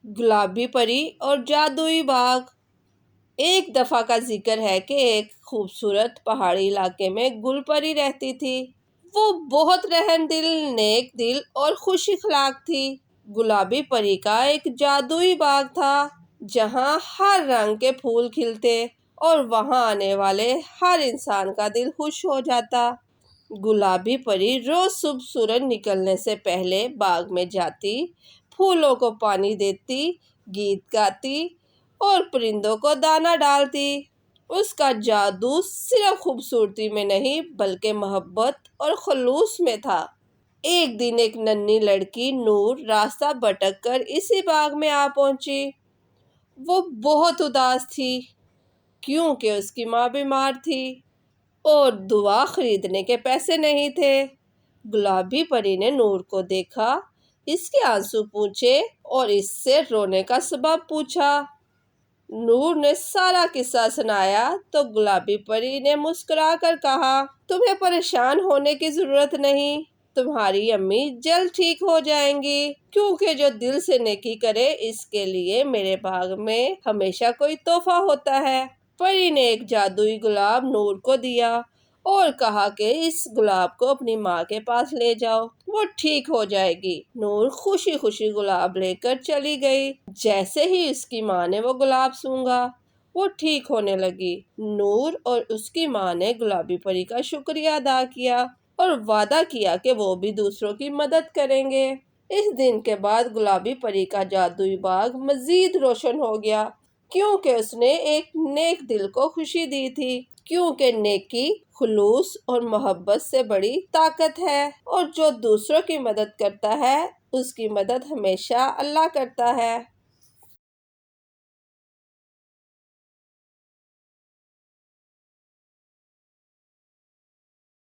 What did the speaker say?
گلابی پری اور جادوئی باغ۔ ایک دفعہ کا ذکر ہے کہ ایک خوبصورت پہاڑی علاقے میں گل پری رہتی تھی۔ وہ بہت رحم دل، نیک دل اور خوش اخلاق تھی۔ گلابی پری کا ایک جادوئی باغ تھا جہاں ہر رنگ کے پھول کھلتے اور وہاں آنے والے ہر انسان کا دل خوش ہو جاتا۔ گلابی پری روز صبح سورج نکلنے سے پہلے باغ میں جاتی، پھولوں کو پانی دیتی، گیت گاتی اور پرندوں کو دانہ ڈالتی۔ اس کا جادو صرف خوبصورتی میں نہیں بلکہ محبت اور خلوص میں تھا۔ ایک دن ایک ننھی لڑکی نور راستہ بھٹک کر اسی باغ میں آ پہنچی۔ وہ بہت اداس تھی کیونکہ اس کی ماں بیمار تھی اور دوا خریدنے کے پیسے نہیں تھے۔ گلابی پری نے نور کو دیکھا، اس کے آنسو پوچھے اور اس سے رونے کا سبب پوچھا۔ نور نے سارا قصہ سنایا تو گلابی پری نے مسکرا کر کہا، تمہیں پریشان ہونے کی ضرورت نہیں، تمہاری امی جلد ٹھیک ہو جائیں گی، کیونکہ جو دل سے نیکی کرے اس کے لیے میرے باغ میں ہمیشہ کوئی تحفہ ہوتا ہے۔ پری نے ایک جادوئی گلاب نور کو دیا اور کہا کہ اس گلاب کو اپنی ماں کے پاس لے جاؤ، وہ ٹھیک ہو جائے گی۔ نور خوشی خوشی گلاب لے کر چلی گئی۔ جیسے ہی اس کی ماں نے وہ گلاب سونگھا، وہ ٹھیک ہونے لگی۔ نور اور اس کی ماں نے گلابی پری کا شکریہ ادا کیا اور وعدہ کیا کہ وہ بھی دوسروں کی مدد کریں گے۔ اس دن کے بعد گلابی پری کا جادوئی باغ مزید روشن ہو گیا کیونکہ اس نے ایک نیک دل کو خوشی دی تھی، کیونکہ نیکی، خلوص اور محبت سے بڑی طاقت ہے، اور جو دوسروں کی مدد کرتا ہے اس کی مدد ہمیشہ اللہ کرتا ہے۔